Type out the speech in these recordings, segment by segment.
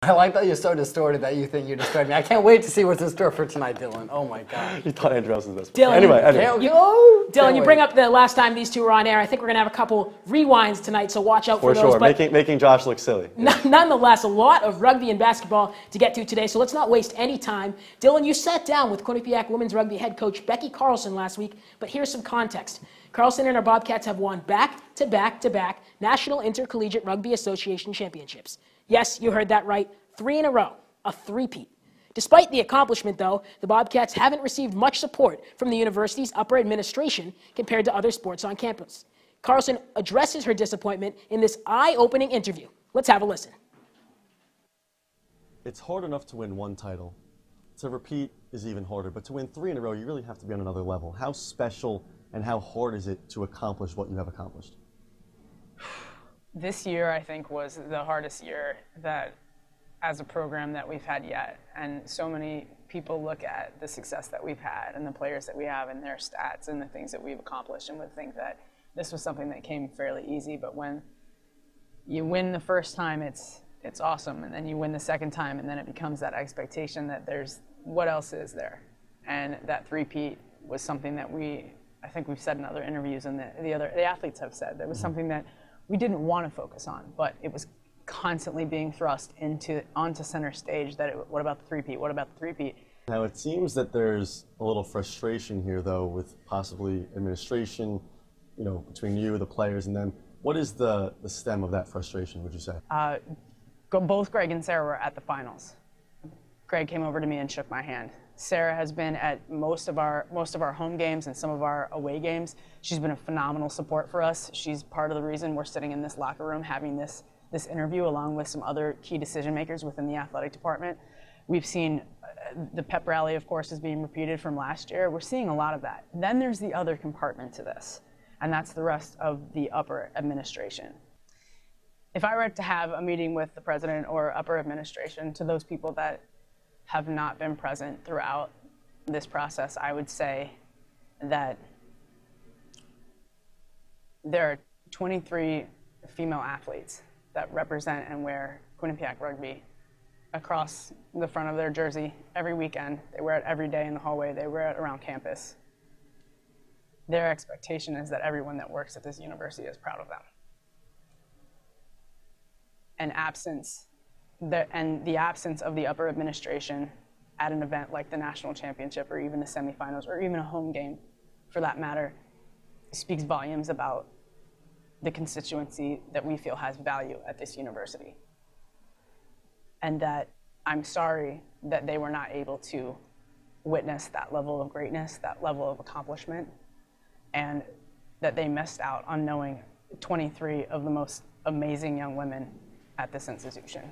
I like that you're so distorted that you think you destroyed me. I can't wait to see what's in store for tonight, Dylan. Oh my God. You thought Andrew Else was this. Dylan, Anyway. Dylan, you bring up the last time these two were on air. I think we're going to have a couple rewinds tonight, so watch out for those. For sure, making Josh look silly. Nonetheless, a lot of rugby and basketball to get to today, so let's not waste any time. Dylan, you sat down with Quinnipiac women's rugby head coach Becca Carlson last week, but here's some context. Carlson and her Bobcats have won back-to-back-to-back National Intercollegiate Rugby Association championships. Yes, you heard that right. 3 in a row, a three-peat. Despite the accomplishment, though, the Bobcats haven't received much support from the university's upper administration compared to other sports on campus. Carlson addresses her disappointment in this eye-opening interview. Let's have a listen. It's hard enough to win one title. To repeat is even harder, but to win 3 in a row, you really have to be on another level. How special and how hard is it to accomplish what you have accomplished? This year, I think, was the hardest year that, as a program, that we've had yet. And so many people look at the success that we've had and the players that we have and their stats and the things that we've accomplished and would think that this was something that came fairly easy. But when you win the first time, it's awesome. And then you win the second time, and then it becomes that expectation that there's what else is there. And that three-peat was something that I think we've said in other interviews, and the athletes have said, that was something that we didn't want to focus on, but it was constantly being thrust onto center stage. What about the three-peat? What about the three-peat? Now it seems that there's a little frustration here, though, with possibly administration, between you, the players, and them. What is the stem of that frustration, would you say? Both Greg and Sarah were at the finals. Greg came over to me and shook my hand. Sarah has been at most of our home games and some of our away games. She's been a phenomenal support for us. She's part of the reason we're sitting in this locker room having this interview, along with some other key decision makers within the athletic department. We've seen the pep rally, of course, is being repeated from last year. We're seeing a lot of that. Then there's the other compartment to this, and that's the rest of the upper administration. If I were to have a meeting with the president or upper administration, to those people that have not been present throughout this process, I would say that there are 23 female athletes that represent and wear Quinnipiac rugby across the front of their jersey every weekend. They wear it every day in the hallway. They wear it around campus. Their expectation is that everyone that works at this university is proud of them. And the absence of the upper administration at an event like the national championship or even the semifinals or even a home game, for that matter, speaks volumes about the constituency that we feel has value at this university. And that I'm sorry that they were not able to witness that level of greatness, that level of accomplishment, and that they missed out on knowing 23 of the most amazing young women at this institution.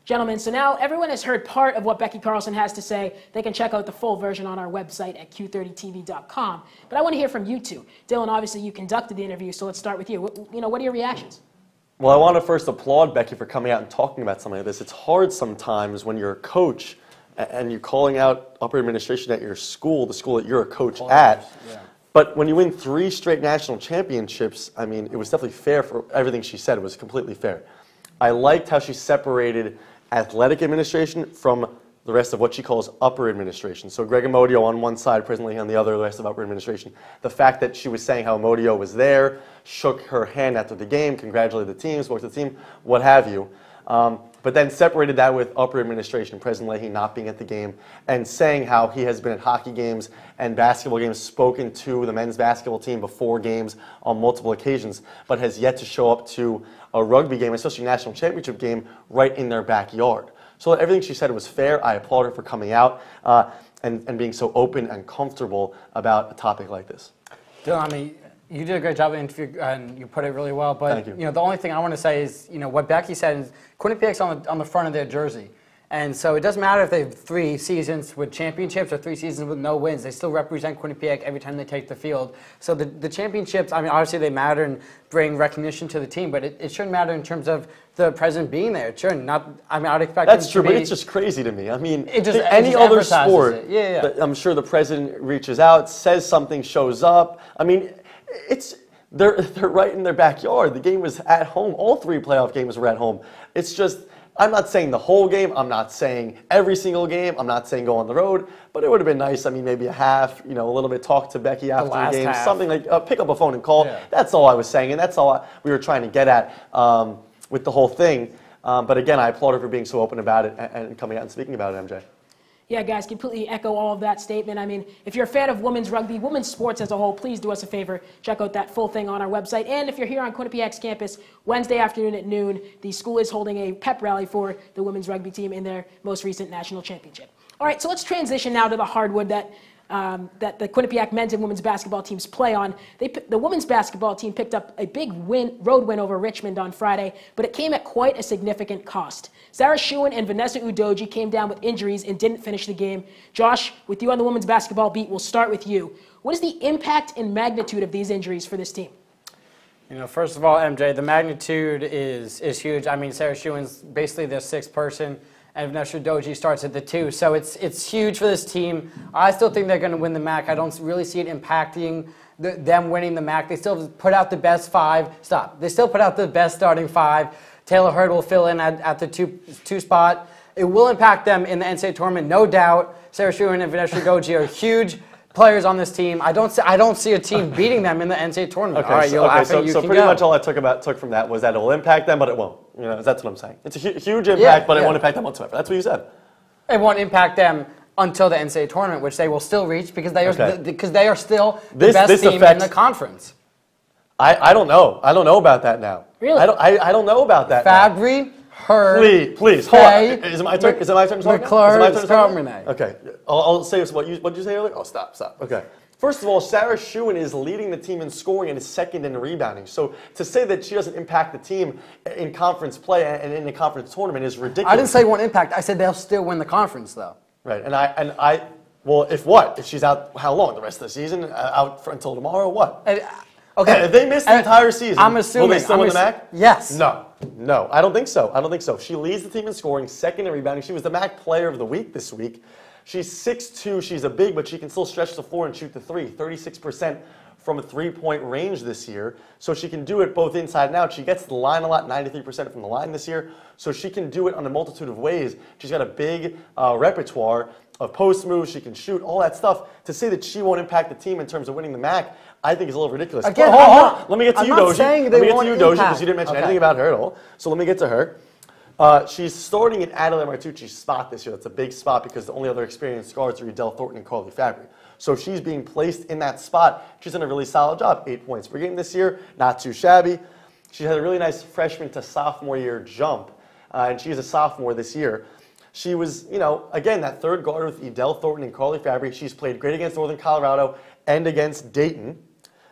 Gentlemen, so now everyone has heard part of what Becca Carlson has to say. They can check out the full version on our website at q30tv.com. But I want to hear from you two. Dylan, obviously you conducted the interview, so let's start with you. What are your reactions? Well, I want to first applaud Becky for coming out and talking about something like this. It's hard sometimes when you're a coach and you're calling out upper administration at your school, the school that you're a coach at. Yeah. But when you win 3 straight national championships, I mean, it was definitely fair for everything she said. It was completely fair. I liked how she separated athletic administration from the rest of what she calls upper administration. So Greg Amodio on one side, presently on the other, the rest of upper administration. The fact that she was saying how Amodio was there, shook her hand after the game, congratulated the team, spoke to the team, what have you. But then separated that with upper administration, President Leahy not being at the game, and saying how he has been at hockey games and basketball games, spoken to the men's basketball team before games on multiple occasions, but has yet to show up to a rugby game, especially a national championship game, right in their backyard. So everything she said was fair. I applaud her for coming out and being so open and comfortable about a topic like this. Dylan, I mean, you did a great job of the interview, and you put it really well. But Thank you. The only thing I want to say is, what Becky said is Quinnipiac's on the front of their jersey, and so it doesn't matter if they have 3 seasons with championships or 3 seasons with no wins. They still represent Quinnipiac every time they take the field. So the championships, I mean, obviously they matter and bring recognition to the team, but it shouldn't matter in terms of the president being there. It shouldn't. I mean, I'd expect that's true, but it's just crazy to me. I mean, any other sport, I'm sure the president reaches out, says something, shows up. I mean, they're right in their backyard. The game was at home. All 3 playoff games were at home. It's just I'm not saying the whole game. I'm not saying every single game. I'm not saying go on the road. But it would have been nice. I mean, maybe a half, a little bit talk to Becky after the game. Half. Something like pick up a phone and call. Yeah. That's all I was saying. And that's all we were trying to get at with the whole thing. But again, I applaud her for being so open about it and coming out and speaking about it, MJ. Yeah, guys, completely echo all of that statement. I mean, if you're a fan of women's rugby, women's sports as a whole, please do us a favor. Check out that full thing on our website. And if you're here on Quinnipiac's campus, Wednesday afternoon at noon, the school is holding a pep rally for the women's rugby team in their most recent national championship. All right, so let's transition now to the hardwood that the Quinnipiac men's and women's basketball teams play on. The women's basketball team picked up a big road win over Richmond on Friday, but it came at quite a significant cost. Sarah Schuin and Vanessa Udoji came down with injuries and didn't finish the game. Josh, with you on the women's basketball beat, we'll start with you. What is the impact and magnitude of these injuries for this team? First of all, MJ, the magnitude is huge. I mean, Sarah Schuin's basically their sixth person, and Vanessa Udoji starts at the 2. So it's huge for this team. I still think they're going to win the MAC. I don't really see it impacting them winning the MAC. They still put out the best 5. They still put out the best starting 5. Taylor Hurd will fill in at the 2 spot. It will impact them in the NCAA tournament, no doubt. Sarah Schuin and Vanessa Udoji are huge players on this team. I don't see a team beating them in the NCAA tournament. Okay, all right, so pretty much all I took from that was that it will impact them, but it won't. That's what I'm saying. It's a huge impact, but it won't impact them whatsoever. That's what you said. It won't impact them until the NCAA tournament, which they will still reach because they are still the best team in the conference. I don't know. I don't know about that now. Really? I don't know about that. Fabry, Hurd, please. Faye, is it my turn? Is it my turn to talk now? McClure, Okay. I'll say what did you say earlier? Oh, stop. Okay. First of all, Sarah Schuin is leading the team in scoring and is second in rebounding. So to say that she doesn't impact the team in conference play and in the conference tournament is ridiculous. I didn't say won't impact. I said they'll still win the conference, though. Right. And I well, if what? If she's out how long? The rest of the season? Out until tomorrow? What? Okay. If they miss the entire season, I'm assuming, will they still win the MAC? Yes. No, I don't think so. She leads the team in scoring, second in rebounding. She was the MAC Player of the Week this week. She's 6'2", she's a big, but she can still stretch the floor and shoot the 3. 36% from a three-point range this year. So she can do it both inside and out. She gets to the line a lot, 93% from the line this year. So she can do it on a multitude of ways. She's got a big repertoire of post moves. She can shoot, all that stuff. To say that she won't impact the team in terms of winning the MAC, I think is a little ridiculous. Again, let me get to you, Doji. Let me get to you, Doji, because you didn't mention anything about her at all. So let me get to her. She's starting in Adelaide Martucci's spot this year. That's a big spot because the only other experienced guards are Edel Thornton and Carly Fabry. So she's being placed in that spot. She's done a really solid job. 8 points per game this year, not too shabby. She had a really nice freshman to sophomore year jump, and she's a sophomore this year. She was, again, that third guard with Edel Thornton and Carly Fabry. She's played great against Northern Colorado and against Dayton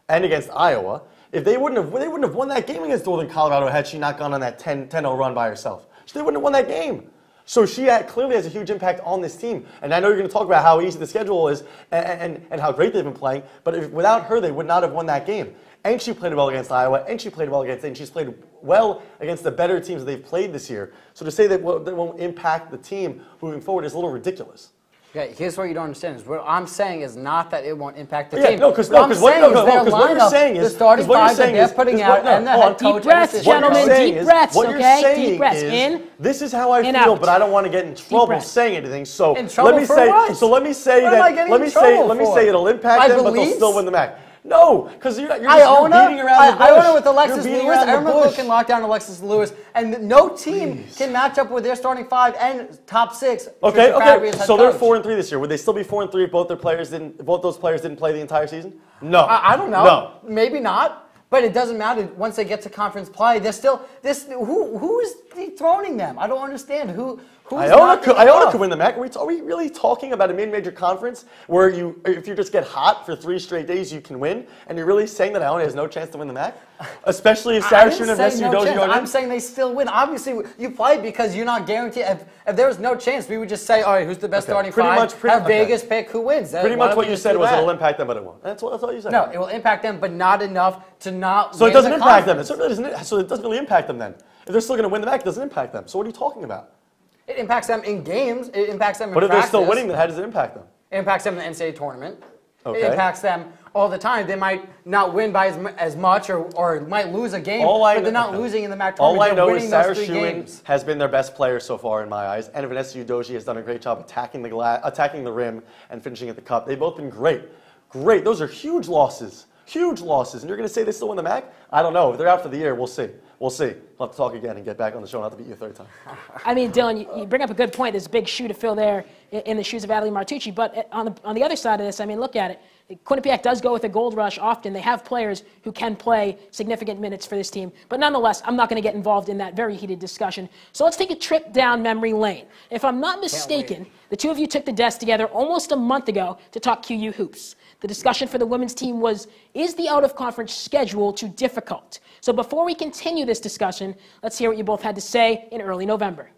and against Iowa. If they wouldn't have won that game against Northern Colorado had she not gone on that 10-0 run by herself. They wouldn't have won that game. So she clearly has a huge impact on this team. And I know you're going to talk about how easy the schedule is and how great they've been playing, but without her, they would not have won that game. And she played well against Iowa, and she played well against Dayton. She's played well against the better teams that they've played this year. So to say that they won't impact the team moving forward is a little ridiculous. Okay, here's what you don't understand is what I'm saying is not that it won't impact the team. No, because what you're saying is the starting five that they're putting out and the head coach. Deep breaths, gentlemen. Deep breaths. Okay, deep breaths. In. This is how I feel, but I don't want to get in trouble saying anything. So let me say it'll impact them, but they'll still win the MAC. No, because you're beating around the bush. Iona with Alexis Lewis. I remember looking locked down Alexis Lewis, and no team can match up with their starting 5 and top 6. Okay. So they're 4-3 this year. Would they still be 4-3 if both those players didn't play the entire season? No. I don't know. No. Maybe not. But it doesn't matter. Once they get to conference play, they're still who is dethroning them? I don't understand who's Iona could win the MAC. Are we really talking about a mid-major conference where if you just get hot for 3 straight days, you can win? And you're really saying that Iona has no chance to win the MAC? Especially if Sarah Schuin and Vanessa Udoji are in? I'm saying they still win. Obviously, you play because you're not guaranteed. If there was no chance, we would just say, all right, who's the best starting 5? Have Vegas pick who wins. Pretty much what you said was it'll impact them, but it won't. That's all you said. No, it will impact them, but not enough to not win. So it doesn't impact them. So it doesn't really impact them then. If they're still going to win the MAC, it doesn't impact them. So what are you talking about? It impacts them in games. It impacts them in practice. But if they're still winning, then how does it impact them? It impacts them in the NCAA tournament. Okay. It impacts them all the time. They might not win by as much or might lose a game, but they're not losing in the MAC tournament. All I know is Sarah Schuin has been their best player so far in my eyes, and Vanessa Udoji has done a great job attacking the rim and finishing at the cup. They've both been great. Great. Those are huge losses. Huge losses. And you're going to say they still win the MAC? I don't know. If they're out for the year, we'll see. We'll see. We'll have to talk again and get back on the show, not to beat you a third time. I mean, Dylan, you bring up a good point. There's a big shoe to fill there in the shoes of Adley Martucci. But on the other side of this, I mean, look at it. Quinnipiac does go with a gold rush often. They have players who can play significant minutes for this team. But nonetheless, I'm not going to get involved in that very heated discussion. So let's take a trip down memory lane. If I'm not mistaken, the two of you took the desk together almost a month ago to talk QU hoops. The discussion for the women's team was, is the out-of-conference schedule too difficult? So before we continue this discussion, let's hear what you both had to say in early November.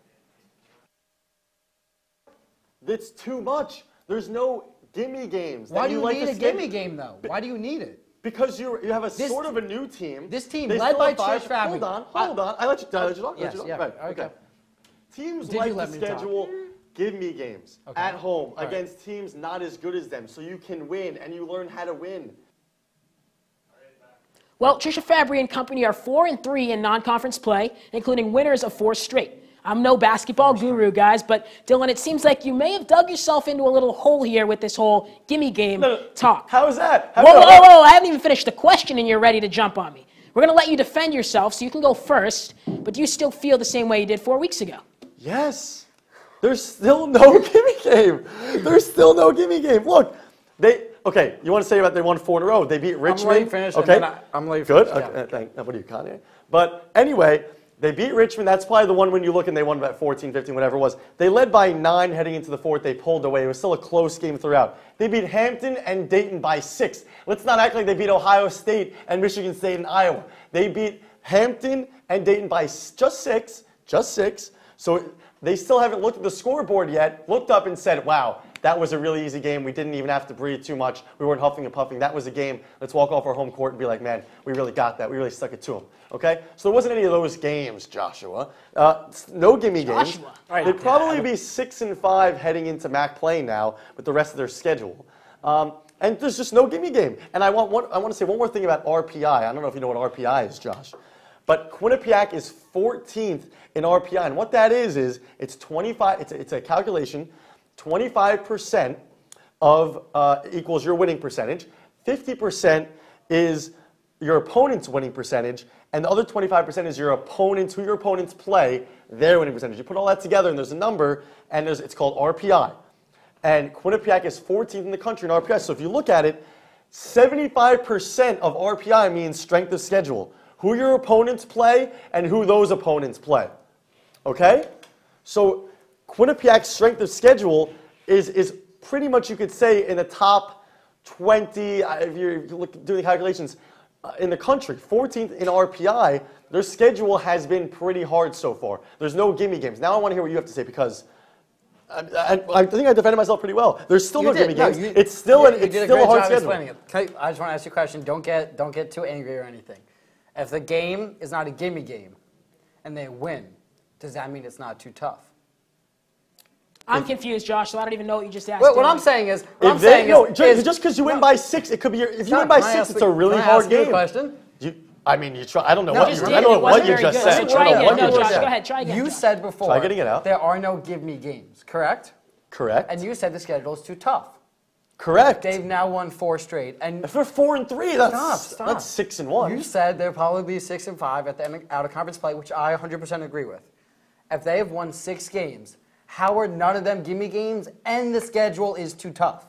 It's too much. There's no gimme games. Why do you need a gimme game, though? Why do you need it? Because you have a sort of a new team. This team, led by Trish Fabian. Hold on. I let you talk. Yes, yeah. Right, okay. Teams Did like you let to me schedule give-me games at home right. against teams not as good as them, so you can win and you learn how to win. Well, Trisha Fabry and company are 4-3 in non-conference play, including winners of 4 straight. I'm no basketball guru, guys, but Dylan, it seems like you may have dug yourself into a little hole here with this whole gimme game talk. How is that? Whoa, I haven't even finished the question and you're ready to jump on me. We're going to let you defend yourself, so you can go first, but do you still feel the same way you did 4 weeks ago? Yes. There's still no gimme game. There's still no gimme game. Look, okay, you want to say about they won 4 in a row. They beat Richmond. I'm letting you finish. Okay. I'm letting you Good. finish. Okay. What are you, Kanye? But anyway, they beat Richmond. That's probably the one when you look and they won about 14, 15, whatever it was. They led by 9 heading into the 4th. They pulled away. It was still a close game throughout. They beat Hampton and Dayton by 6. Let's not act like they beat Ohio State and Michigan State and Iowa. They beat Hampton and Dayton by just six. So they still haven't looked at the scoreboard yet, looked up and said, wow, that was a really easy game. We didn't even have to breathe too much. We weren't huffing and puffing. That was a game. Let's walk off our home court and be like, man, we really got that. We really stuck it to them. Okay? So there wasn't any of those games, Joshua. No gimme games. Right. They'd probably be 6-5 heading into MAC play now with the rest of their schedule. And there's just no gimme game. And I want to say one more thing about RPI. I don't know if you know what RPI is, Josh. But Quinnipiac is 14th in RPI. And what that is it's 25, it's a calculation, 25% of equals your winning percentage. 50% is your opponent's winning percentage. And the other 25% is your opponents, who your opponents play, their winning percentage. You put all that together and there's a number, and it's called RPI. And Quinnipiac is 14th in the country in RPI. So if you look at it, 75% of RPI means strength of schedule. Who your opponents play and who those opponents play. Okay? So Quinnipiac's strength of schedule is pretty much, you could say, in the top 20, if you're doing the calculations, in the country. 14th in RPI, their schedule has been pretty hard so far. There's no gimme games. Now I want to hear what you have to say because I think I defended myself pretty well. There's still no gimme games. It's still a hard schedule. I just want to ask you a question. Don't get too angry or anything. If the game is not a gimme game and they win, does that mean it's not too tough? I'm confused, Josh, so I don't even know what you just asked. What I'm saying is, just because you win by 6, it could be if you win by 6, it's a really hard game. Question? You try. I don't know what you just said. Try again. No, Josh, go ahead. Try again. You said before. Try getting it out. There are no give-me games, correct? Correct. And you said the schedule is too tough. Correct. They've now won 4 straight. And if they're 4-3, that's 6-1. You said they'll probably be 6-5 at the end of out-of-conference play, which I 100% agree with. If they have won 6 games, how are none of them gimme games and the schedule is too tough?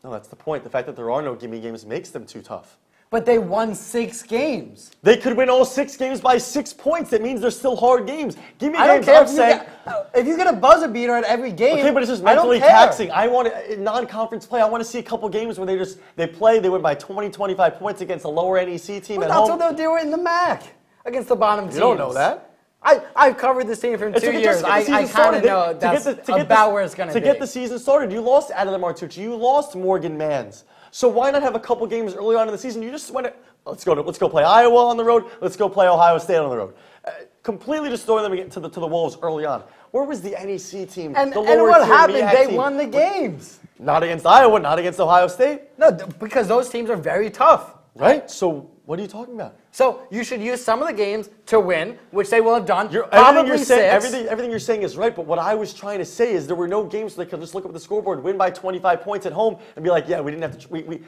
No, that's the point. The fact that there are no gimme games makes them too tough. But they won 6 games. They could win all 6 games by 6 points. That means they're still hard games. Give me games. I don't care if you get a buzzer beater at every game. Okay, but it's just mentally taxing. I want in non-conference play. I want to see a couple games where they win by 20, 25 points against a lower NEC team at home. That's what they'll do in the MAC against the bottom teams. You don't know that. I've covered this team for 2 years. I kind of know that's about where it's going to be. To get the season started, you lost Adela Martucci. You lost Morgan Mans. So why not have a couple games early on in the season? You just went. Let's go play Iowa on the road. Let's go play Ohio State on the road. Completely just throwing them to the wolves early on. Where was the NEC team? And what happened? They won the games. Not against Iowa, not against Ohio State. No, because those teams are very tough. Right? So what are you talking about? So you should use some of the games to win, which they will have done. Everything you're saying is right, but what I was trying to say is there were no games where they could just look up at the scoreboard, win by 25 points at home, and be like, yeah, we didn't have to.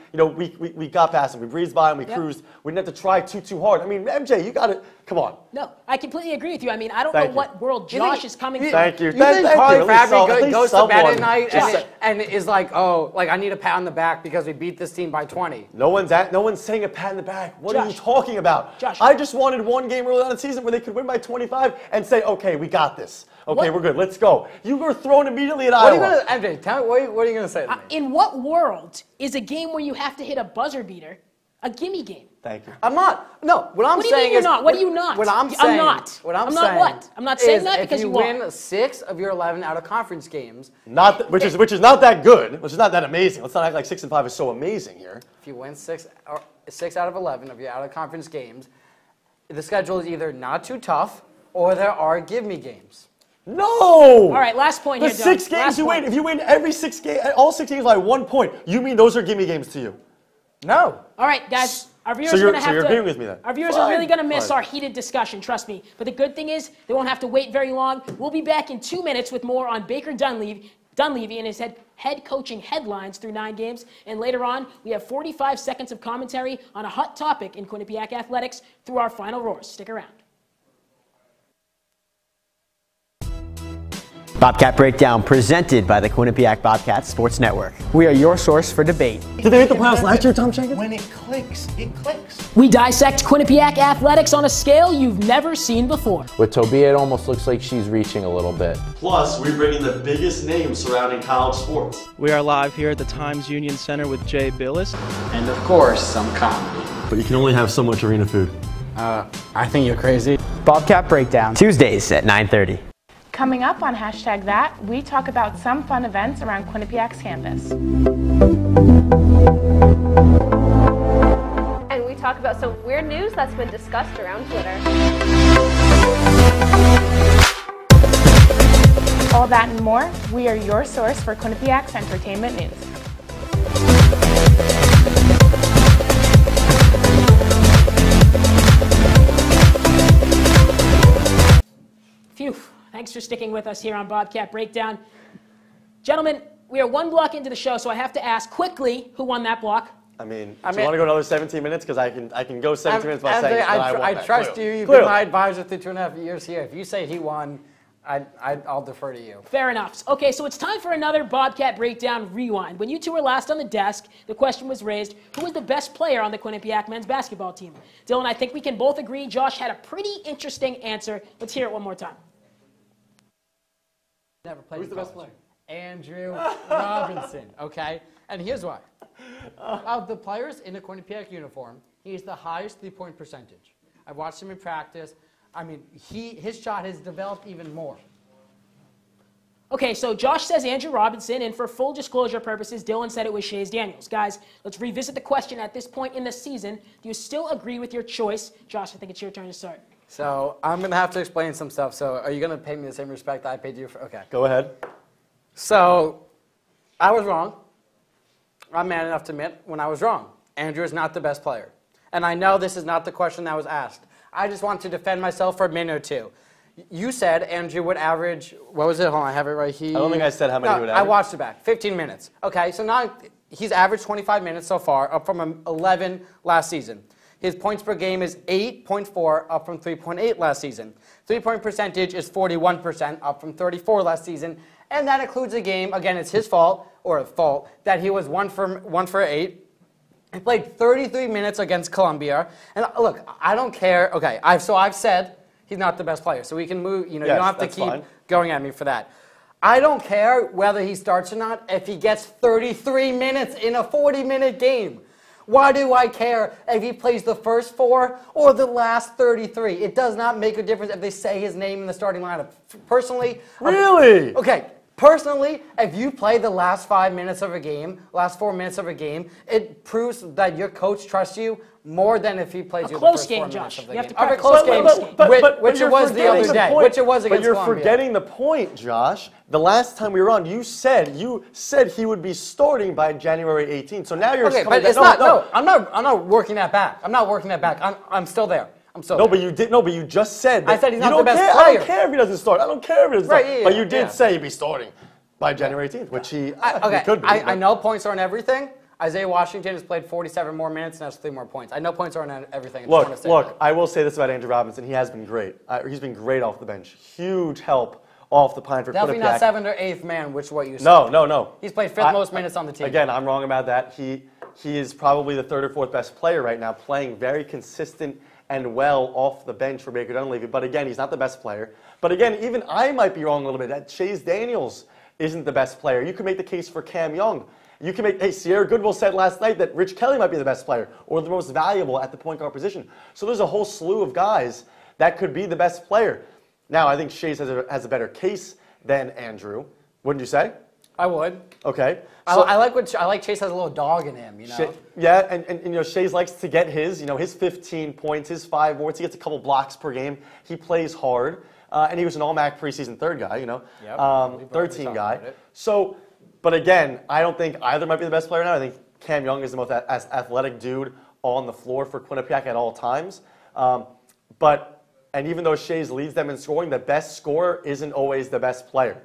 We got past them, we breezed by them, we cruised. We didn't have to try too hard. I mean, MJ, you got to come on. No, I completely agree with you. I mean, I don't know what world Josh is coming from. Thank you. You think Carly Fabry goes to bed at night and is like, oh, like I need a pat on the back because we beat this team by 20. No one's saying a pat on the back. What are you talking about? Josh. I just wanted one game early on in the season where they could win by 25 and say, okay, we got this. Okay, we're good. Let's go. You were thrown immediately at Iowa. What are you going to, MJ, tell me, what are you going to say to me? In what world is a game where you have to hit a buzzer beater a gimme game? Thank you. I'm not. No, what I'm saying is. What do you mean you're not? What are you not? What I'm saying. I'm not. What I'm I'm saying. Not what? I'm not saying that because you win 6 of your 11 out of conference games. Which is not that good. Which is not that amazing. Let's not act like 6 and 5 is so amazing here. If you win 6 out of 11 of your out of conference games, the schedule is either not too tough or there are give me games. No. All right, last point here. The 6 games you win. If you win every 6 games, all 6 games by 1 point, you mean those are gimme games to you? No. All right, guys. Our viewers So are going to have you're to. agreeing with me then? Our viewers are really going to miss our heated discussion. Trust me. But the good thing is they won't have to wait very long. We'll be back in 2 minutes with more on Baker Dunleavy and his head coaching headlines through 9 games. And later on, we have 45 seconds of commentary on a hot topic in Quinnipiac athletics through our final roars. Stick around. Bobcat Breakdown, presented by the Quinnipiac Bobcat Sports Network. We are your source for debate. Did they make the playoffs last year, Tom Jenkins? When it clicks, it clicks. We dissect Quinnipiac athletics on a scale you've never seen before. With Tobia, it almost looks like she's reaching a little bit. Plus, we bring in the biggest names surrounding college sports. We are live here at the Times Union Center with Jay Billis. And of course, some comedy. But you can only have so much arena food. I think you're crazy. Bobcat Breakdown. Tuesdays at 9:30. Coming up on #that, we talk about some fun events around Quinnipiac's campus. And we talk about some weird news that's been discussed around Twitter. All that and more, we are your source for Quinnipiac's entertainment news. Phew. Thanks for sticking with us here on Bobcat Breakdown. Gentlemen, we are 1 block into the show, so I have to ask quickly who won that block. Do you want to go another 17 minutes? Because I can go 17 minutes by saying that I won I that. trust you. You've been my advisor through 2.5 years here. If you say he won, I'll defer to you. Fair enough. Okay, so it's time for another Bobcat Breakdown rewind. When you two were last on the desk, the question was raised, who was the best player on the Quinnipiac men's basketball team? Dylan, I think we can both agree Josh had a pretty interesting answer. Let's hear it one more time. Never played. Who's the best player? Andrew Robinson. Okay, and here's why. Of the players in a Quinnipiac uniform, he's the highest 3-point percentage. I've watched him in practice. I mean, his shot has developed even more. Okay, so Josh says Andrew Robinson, and for full disclosure purposes, Dylan said it was Shays Daniels. Guys, let's revisit the question at this point in the season. Do you still agree with your choice? Josh, I think it's your turn to start. So I'm going to have to explain some stuff. So are you going to pay me the same respect I paid you for? Okay. Go ahead. So I was wrong. I'm man enough to admit when I was wrong. Andrew is not the best player. And I know this is not the question that was asked. I just want to defend myself for a minute or two. You said Andrew would average, what was it? Hold on, I have it right here. I don't think I said how many he would average. I watched it back. 15 minutes. Okay, so now he's averaged 25 minutes so far, up from 11 last season. His points per game is 8.4, up from 3.8 last season. 3-point percentage is 41%, up from 34 last season. And that includes a game, again, it's his fault, that he was 1 for 8. He played 33 minutes against Columbia. And look, I don't care. Okay, I've said he's not the best player. So we can move, you don't have to keep going at me for that. I don't care whether he starts or not if he gets 33 minutes in a 40-minute game. Why do I care if he plays the first 4 or the last 33? It does not make a difference if they say his name in the starting lineup. Personally... Really? Okay. Personally, if you play the last 5 minutes of a game, last 4 minutes of a game, it proves that your coach trusts you more than if he plays you the first 4 minutes of the game. Of a close game, which it was the other day, which it was against Columbia. But you're forgetting the point, Josh. The last time we were on, you said he would be starting by January 18th. So now you're okay, coming but it's back. not. I'm not working that back. I'm not working that back. I'm still there. But you did. No, but you just said that I said he's not the best player. I don't care if he doesn't start. I don't care if he doesn't start. Yeah, but you did say he'd be starting by January 18th, which he could be. I know points aren't everything. Isaiah Washington has played 47 more minutes and has 3 more points. I know points aren't everything. Look, I will say this about Andrew Robinson. He has been great. He's been great off the bench. Huge help off the pine for Quinnipiac. Definitely not 7th or 8th man, which is what you said. No. He's played 5th most minutes on the team. Again, I'm wrong about that. He is probably the 3rd or 4th best player right now, playing very consistent and well off the bench for Baker Dunleavy. But again, he's not the best player. But again, even I might be wrong a little bit. That Chase Daniels isn't the best player. You can make the case for Cam Young. You can make, Sierra Goodwill said last night that Rich Kelly might be the best player or the most valuable at the point guard position. So there's a whole slew of guys that could be the best player. Now, I think Chase has a better case than Andrew. Wouldn't you say? I would. Okay. So I like Chase has a little dog in him, you know. And Shays likes to get his 15 points, his 5 boards. He gets a couple blocks per game. He plays hard, and he was an All-MAC preseason 3rd guy, Yep. 3rd team guy. So, but again, I don't think either might be the best player now. I think Cam Young is the most athletic dude on the floor for Quinnipiac at all times. And even though Shays leads them in scoring, the best scorer isn't always the best player.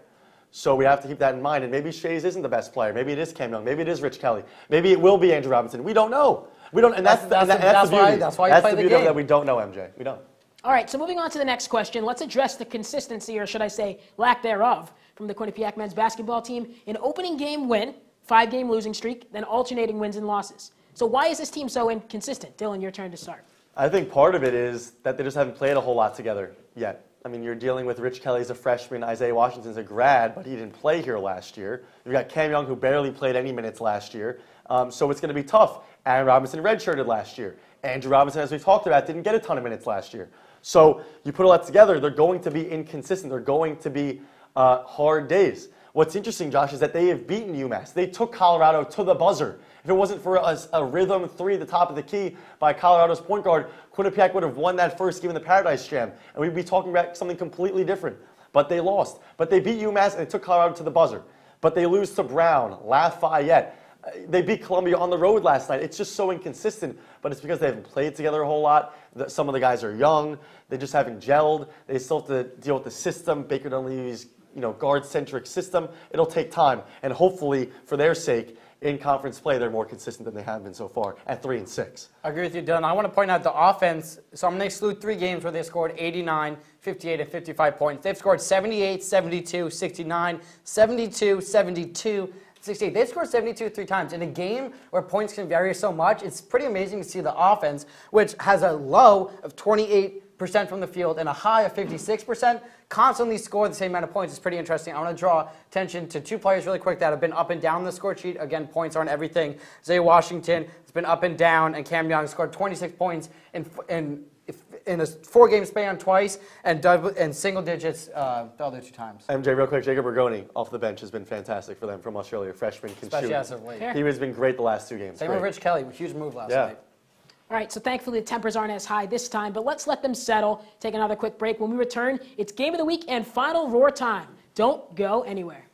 So we have to keep that in mind. And maybe Shays isn't the best player. Maybe it is Cam Young. Maybe it is Rich Kelly. Maybe it will be Andrew Robinson. We don't know. We don't, and that's the beauty. That's why you play the game. That we don't know, MJ. We don't. All right, so moving on to the next question, let's address the consistency, or should I say lack thereof, from the Quinnipiac men's basketball team. An opening game win, 5-game losing streak, then alternating wins and losses. So why is this team so inconsistent? Dylan, your turn to start. I think part of it is that they just haven't played a whole lot together yet. I mean, you're dealing with Rich Kelly's a freshman, Isaiah Washington's a grad, but he didn't play here last year. You've got Cam Young, who barely played any minutes last year, so it's going to be tough. Aaron Robinson redshirted last year. Andrew Robinson, as we've talked about, didn't get a ton of minutes last year. So you put all that together, they're going to be inconsistent. They're going to be hard days. What's interesting, Josh, is that they have beaten UMass. They took Colorado to the buzzer. If it wasn't for a rhythm 3 at the top of the key by Colorado's point guard, Quinnipiac would have won that first game in the Paradise Jam, and we'd be talking about something completely different. But they lost. But they beat UMass, and they took Colorado to the buzzer. But they lose to Brown, Lafayette. They beat Columbia on the road last night. It's just so inconsistent, but it's because they haven't played together a whole lot. Some of the guys are young. They just haven't gelled. They still have to deal with the system, Baker Dunleavy's guard-centric system. It'll take time, and hopefully, for their sake, in conference play, they're more consistent than they have been so far at 3-6. I agree with you, Dylan. I want to point out the offense. So I'm going to exclude 3 games where they scored 89, 58, and 55 points. They've scored 78, 72, 69, 72, 72, 68. They've scored 72 3 times. In a game where points can vary so much, it's pretty amazing to see the offense, which has a low of 28% from the field and a high of 56%, constantly score the same amount of points. It's pretty interesting. I want to draw attention to 2 players really quick that have been up and down the score sheet. Again, points aren't everything. Isaiah Washington has been up and down, and Cam Young scored 26 points in a 4-game span twice, and single digits the other 2 times. MJ, real quick, Jacob Bergoni off the bench has been fantastic for them from Australia. Freshman can Especially shoot. as of late. He has been great the last 2 games. Same with Rich Kelly. Huge move last night. All right, so thankfully the tempers aren't as high this time, but let's let them settle. Take another quick break. When we return, it's Game of the Week and Final Roar time. Don't go anywhere.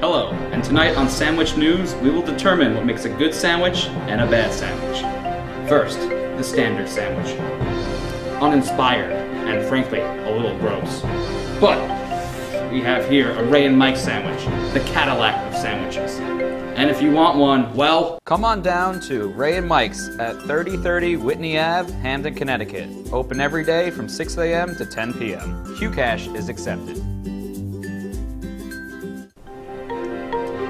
Hello, and tonight on Sandwich News, we will determine what makes a good sandwich and a bad sandwich. First, the standard sandwich. Uninspired, and frankly, a little gross. But we have here a Ray and Mike sandwich, the Cadillac of sandwiches. And if you want one, well, come on down to Ray and Mike's at 3030 Whitney Ave, Hamden, Connecticut. Open every day from 6 a.m. to 10 p.m. QCash is accepted.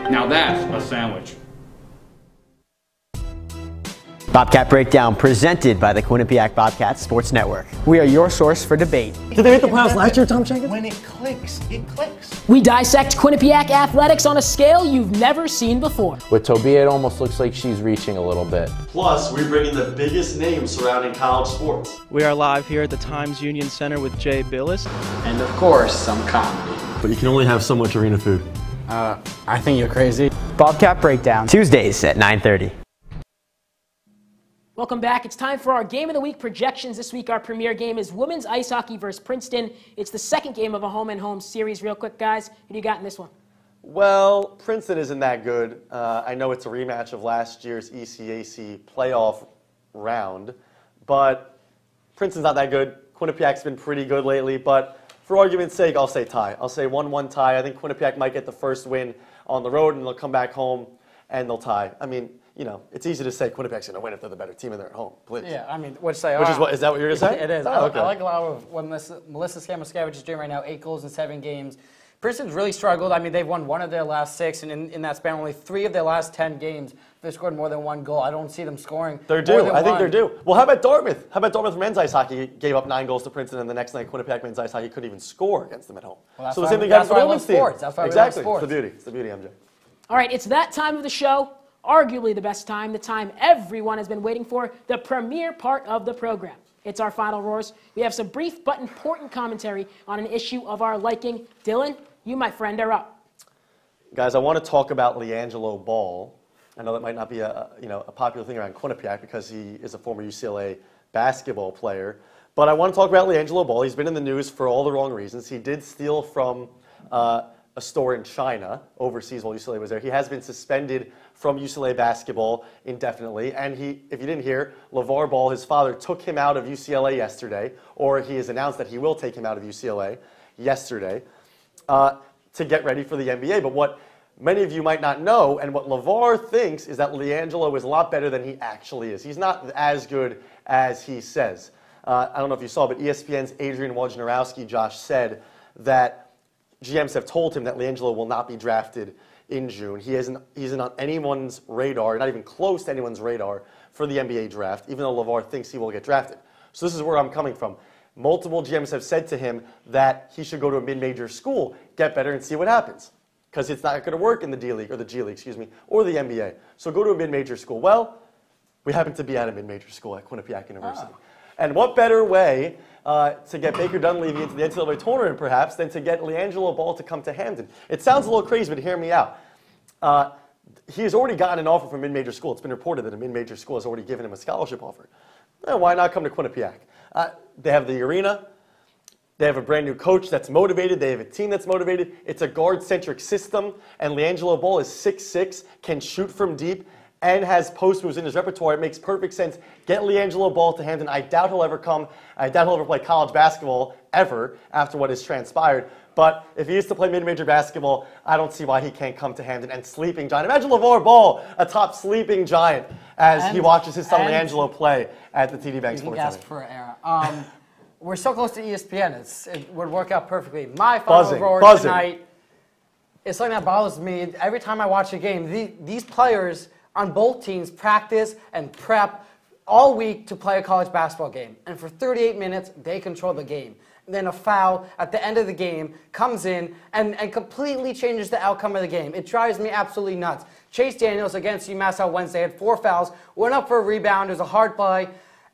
Now that's a sandwich. Bobcat Breakdown presented by the Quinnipiac Bobcats Sports Network. We are your source for debate. Did they make the playoffs last year, Tom Jenkins? When it clicks, it clicks. We dissect Quinnipiac athletics on a scale you've never seen before. With Tobia, it almost looks like she's reaching a little bit. Plus, we bring in the biggest names surrounding college sports. We are live here at the Times Union Center with Jay Billis. And of course, some comedy. But you can only have so much arena food. I think you're crazy. Bobcat Breakdown. Tuesdays at 9:30. Welcome back. It's time for our Game of the Week projections. This week, our premier game is women's ice hockey versus Princeton. It's the second game of a home-and-home series. Real quick, guys, who do you got in this one? Well, Princeton isn't that good. I know it's a rematch of last year's ECAC playoff round, but Princeton's not that good. Quinnipiac's been pretty good lately, but for argument's sake, I'll say tie. I'll say 1-1 tie. I think Quinnipiac might get the first win on the road, and they'll come back home, and they'll tie. I mean, you know, it's easy to say Quinnipiac's going to win if they're the better team and they're at home. Please. Yeah, I mean, what'd you say? Which is what? Is that what you're going to say? It is. Oh, okay. I like a lot of what Melissa Scammoscavage is doing right now. 8 goals in 7 games. Princeton's really struggled. I mean, they've won 1 of their last 6, and in that span, only 3 of their last 10 games, they've scored more than 1 goal. I don't see them scoring. They're due. I think they're due. Well, how about Dartmouth? How about Dartmouth men's ice hockey gave up 9 goals to Princeton, and the next night Quinnipiac men's ice hockey couldn't even score against them at home. Well, so the same thing happens with the women's team. That's why exactly. We love sports. It's the beauty. It's the beauty, MJ. All right, it's that time of the show, arguably the best time, the time everyone has been waiting for, the premier part of the program. It's our final roars. We have some brief but important commentary on an issue of our liking. Dylan, you, my friend, are up. Guys, I want to talk about LiAngelo Ball. I know that might not be a popular thing around Quinnipiac because he is a former UCLA basketball player. But I want to talk about LiAngelo Ball. He's been in the news for all the wrong reasons. He did steal from a store in China overseas while UCLA was there. He has been suspended from UCLA basketball indefinitely. And if you didn't hear, LeVar Ball, his father, took him out of UCLA yesterday, or he has announced that he will take him out of UCLA yesterday to get ready for the NBA. But what many of you might not know, and what LeVar thinks, is that LiAngelo is a lot better than he actually is. He's not as good as he says. I don't know if you saw, but ESPN's Adrian Wojnarowski, Josh, said that GMs have told him that LiAngelo will not be drafted in June. He isn't on anyone's radar, not even close to anyone's radar for the NBA draft, even though LeVar thinks he will get drafted. So this is where I'm coming from. Multiple GMs have said to him that he should go to a mid-major school, get better, and see what happens. Because it's not going to work in the D-League, or the G League, or the NBA. So go to a mid-major school. Well, we happen to be at a mid-major school at Quinnipiac University. Oh. And what better way to get Baker Dunleavy into the NCAA tournament, perhaps, than to get LiAngelo Ball to come to Hamden? It sounds a little crazy, but hear me out. He has already gotten an offer from a mid-major school. It's been reported that a mid-major school has already given him a scholarship offer. Why not come to Quinnipiac? They have the arena. They have a brand new coach that's motivated. They have a team that's motivated. It's a guard-centric system, and LiAngelo Ball is 6'6", can shoot from deep, and has post moves in his repertoire. It makes perfect sense. Get LiAngelo Ball to Hamden. I doubt he'll ever come. I doubt he'll ever play college basketball ever after what has transpired. But if he used to play mid-major basketball, I don't see why he can't come to Hamden. And sleeping giant. Imagine LeVar Ball, a top sleeping giant, as he watches his son LiAngelo play at the TD Bank Sports Center. Ask for air. We're so close to ESPN. It would work out perfectly. My final roar tonight is something that bothers me. Every time I watch a game, these players on both teams practice and prep all week to play a college basketball game. And for 38 minutes, they control the game. And then a foul at the end of the game comes in and completely changes the outcome of the game. It drives me absolutely nuts. Chase Daniels against UMass on Wednesday had 4 fouls, went up for a rebound. It was a hard play,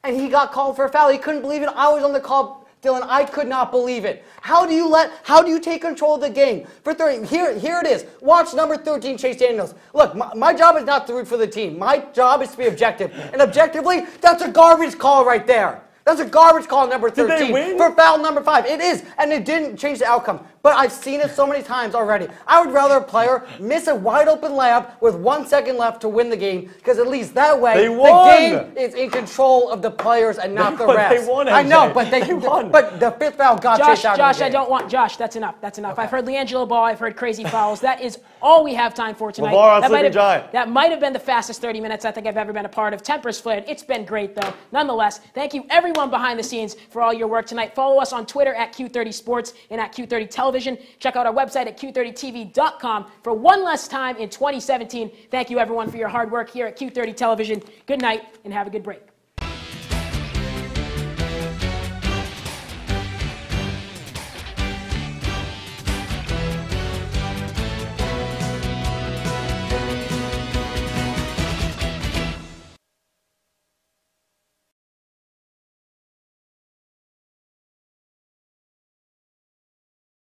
and he got called for a foul. He couldn't believe it. I was on the call. Dylan, I could not believe it. How do you take control of the game? For 30, here it is. Watch number 13, Chase Daniels. Look, my job is not to root for the team. My job is to be objective. And objectively, that's a garbage call right there. That's a garbage call, number 13. Did they win? For foul number 5. It is, and it didn't change the outcome. But I've seen it so many times already. I would rather a player miss a wide-open layup with 1 second left to win the game, because at least that way the game is in control of the players and not the refs. They won, MJ. I know, but they won. But the 5th foul got Chase out of the game. Josh, I don't want Josh. That's enough. That's enough. Okay. I've heard LiAngelo Ball. I've heard crazy fouls. That is all we have time for tonight. That might have been the fastest 30 minutes I think I've ever been a part of. Tempers flared. It's been great, though. Nonetheless, thank you everyone behind the scenes for all your work tonight. Follow us on Twitter at Q30 Sports and at Q30 Television. Television. Check out our website at Q30TV.com for one last time in 2017. Thank you, everyone, for your hard work here at Q30 Television. Good night, and have a good break.